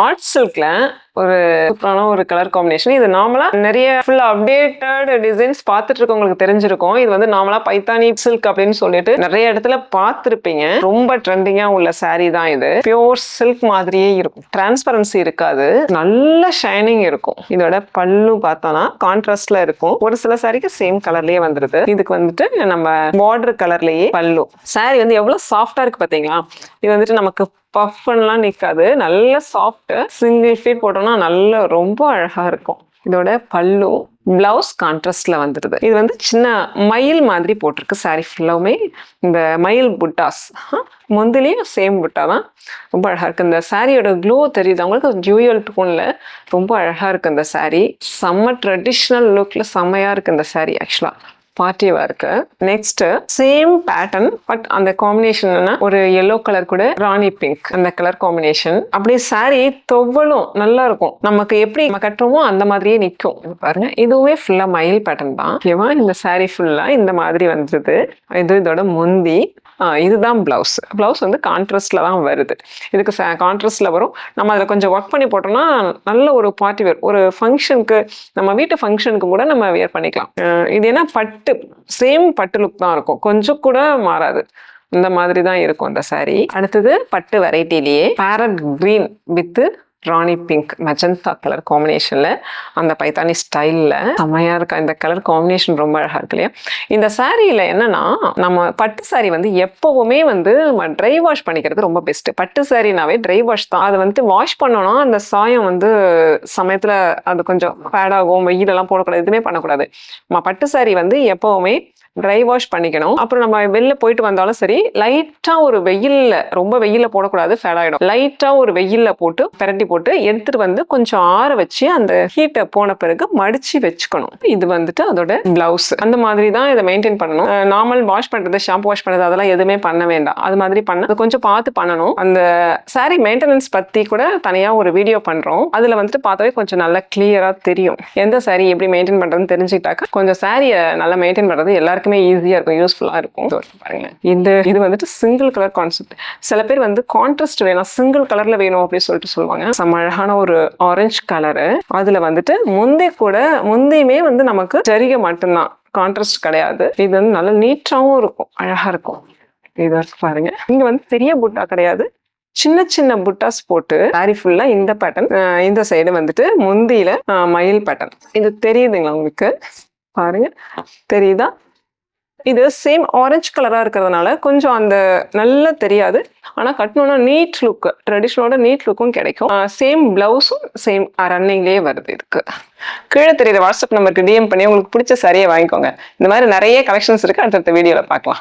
Art சில்க்ல ஒரு சூப்பரான ஒரு கலர் காம்பினேஷன். இது நார்மலா நிறைய ஃபுல் அப்டேட்டட் டிசைன்ஸ் பார்த்துட்டு இருக்கவங்களுக்கு தெரிஞ்சிருக்கும். இது வந்து நார்மலா பைத்தானி சில்க் அப்படின்னு சொல்லிட்டு நிறைய இடத்துல பார்த்துருப்பீங்க. ரொம்ப ட்ரெண்டிங்கா உள்ள saree தான் இது. பியூர் சில்க் மாதிரியே இருக்கும். டிரான்ஸ்பரன்சி இருக்காது, நல்ல ஷைனிங் இருக்கும். இதோட பல்லு பார்த்தோம்னா கான்ட்ராஸ்ட்ல இருக்கும். ஒரு சில சாரிக்கு சேம் கலர்லயே வந்துருது. இதுக்கு வந்துட்டு நம்ம பார்டர் கலர்லயே பல்லு. saree வந்து எவ்வளவு சாஃப்டா இருக்கு பாத்தீங்களா? இது வந்துட்டு நமக்கு பஃப் பண்ணலாம் நிற்காது, நல்ல சாஃப்ட். சிங்கிள் ஃபீட் போட்டோம்னா நல்ல ரொம்ப அழகா இருக்கும். இதோட பல்லு பிளவுஸ் கான்ட்ராஸ்ட்ல வந்துடுது. இது வந்து சின்ன மயில் மாதிரி போட்டிருக்கு. saree ஃபுல்லாவுமே இந்த மயில் புட்டாஸ். முந்திலையும் சேம் புட்டா தான். ரொம்ப அழகா இருக்கு. இந்த சாரியோட க்ளோ தெரியுது அவங்களுக்கு. ஜூயல் டோன்ல ரொம்ப அழகா இருக்கு இந்த saree. செம்ம ட்ரெடிஷ்னல் லுக்ல செம்மையா இருக்கு இந்த saree. ஆக்சுவலா பார்ட்டிவா இருக்கு. நெக்ஸ்ட் சேம் பேட்டர்ன், பட் அந்த காம்பினேஷன் ஒரு எல்லோ கலர் கூட ராணி பிங்க், அந்த கலர் காம்பினேஷன். அப்படியே saree தொவ்வலும் நல்லா இருக்கும். நமக்கு எப்படி நம்ம கட்டுறோமோ அந்த மாதிரியே நிற்கும். பாருங்க, இதுவுமே ஃபுல்லா மயில் பேட்டர்ன் தான். ஓகேவா? இந்த saree ஃபுல்லா இந்த மாதிரி வந்துருது. இது இதோட முந்தி. இதுதான் பிளவுஸ். பிளவுஸ் வந்து கான்ட்ராஸ்ட்ல தான் வருது. இதுக்கு கான்ட்ராஸ்ட்ல வரும். நம்ம அதில் கொஞ்சம் ஒர்க் பண்ணி போட்டோம்னா நல்ல ஒரு பார்ட்டி வேர், ஒரு ஃபங்க்ஷனுக்கு, நம்ம வீட்டு ஃபங்க்ஷனுக்கு கூட நம்ம வியர் பண்ணிக்கலாம். இது என்ன பட்டு, சேம் பட்டு லுக் தான் இருக்கும், கொஞ்சம் கூட மாறாது. இந்த மாதிரி தான் இருக்கும் இந்த saree. அடுத்தது பட்டு வெரைட்டிலேயே parrot green with rani pink magenta colour காம்பினேஷன்ல, அந்த பைத்தானி ஸ்டைல்ல செம்மையா இருக்கா. இந்த கலர் காம்பினேஷன் ரொம்ப அழகா இருக்கு இல்லையா? இந்த சாரியில என்னன்னா, நம்ம பட்டு saree வந்து எப்பவுமே வந்து நம்ம ட்ரை வாஷ் பண்ணிக்கிறது ரொம்ப பெஸ்ட். பட்டு சாரினாவே ட்ரை வாஷ் தான். அது வந்து வாஷ் பண்ணோம்னா அந்த சாயம் வந்து சமயத்துல அது கொஞ்சம் பேட் ஆகும். வெயிலெல்லாம் போடக்கூடாது, எதுவுமே பண்ணக்கூடாது. நம்ம பட்டு saree வந்து எப்பவுமே ட்ரை வாஷ் பண்ணிக்கணும். அப்புறம் நம்ம வெளில போயிட்டு வந்தாலும் சரி, லைட்டா ஒரு வெயில்ல, ரொம்ப வெயில்ல போடக்கூடாது, ஃபேட் ஆயிடும். லைட்டா ஒரு வெயில்ல போட்டு பிரட்டி போட்டு எடுத்துட்டு வந்து கொஞ்சம் ஆற வச்சு அந்த ஹீட்டை போன பிறகு மடிச்சு வச்சுக்கணும். இது வந்துட்டு அதோட பிளவுஸ். அந்த மாதிரி தான் இதை மெயின்டைன் பண்ணணும். நார்மல் வாஷ் பண்றது, ஷாம்பு வாஷ் பண்றது அதெல்லாம் எதுவுமே பண்ண வேண்டாம். அது மாதிரி பண்ண கொஞ்சம் பார்த்து பண்ணணும். அந்த saree மெயின்டெனன்ஸ் பத்தி கூட தனியா ஒரு வீடியோ பண்றோம். அதுல வந்துட்டு பார்த்தாவே கொஞ்சம் நல்லா கிளியரா தெரியும். எந்த saree எப்படி மெயின்டைன் பண்றதுன்னு தெரிஞ்சுக்கிட்டாக்க கொஞ்சம் சாரியை நல்லா மெயின்டைன் பண்றது எல்லாருக்குமே ஈஸியா இருக்கும், யூஸ்ஃபுல்லா இருக்கும். பாருங்க, இது வந்துட்டு சிங்கிள் கலர் கான்செப்ட். சில பேர் வந்து கான்ட்ராஸ்ட் வேணும், சிங்கிள் கலர்ல வேணும் அப்படின்னு சொல்லிட்டு சொல்லுவாங்க. செம்ம அழகான ஒரு ஆரஞ்சு கலரு. அதுல வந்துட்டு முந்தையுமே வந்து நமக்கு ஜரிகை மட்டும்தான், கான்ட்ராஸ்ட் கிடையாது. இது வந்து நல்ல நீட்டாவும் இருக்கும், அழகா இருக்கும். இது பாருங்க, இங்க வந்து பெரிய புட்டா கிடையாது, சின்ன சின்ன புட்டாஸ் போட்டு saree ஃபுல்லா இந்த பேட்டர்ன். இந்த சைடு வந்துட்டு முந்தியில மயில் பேட்டர்ன். இது தெரியுதுங்களா உங்களுக்கு? பாருங்க, தெரியுதா? இது சேம் ஆரஞ்சு கலரா இருக்கிறதுனால கொஞ்சம் அந்த நல்லா தெரியாது. ஆனா கட்டணும்னா நீட் லுக், ட்ரெடிஷனலோட நீட் லுக்கும் கிடைக்கும். சேம் பிளவுஸும் சேம் ரன்னிங்லேயே வருது. இதுக்கு கீழே தெரியுற வாட்ஸ்அப் நம்பருக்கு DM பண்ணி உங்களுக்கு பிடிச்ச சாரியை வாங்கிக்கோங்க. இந்த மாதிரி நிறைய கலெக்ஷன்ஸ் இருக்கு. அடுத்த வீடியோல பார்க்கலாம்.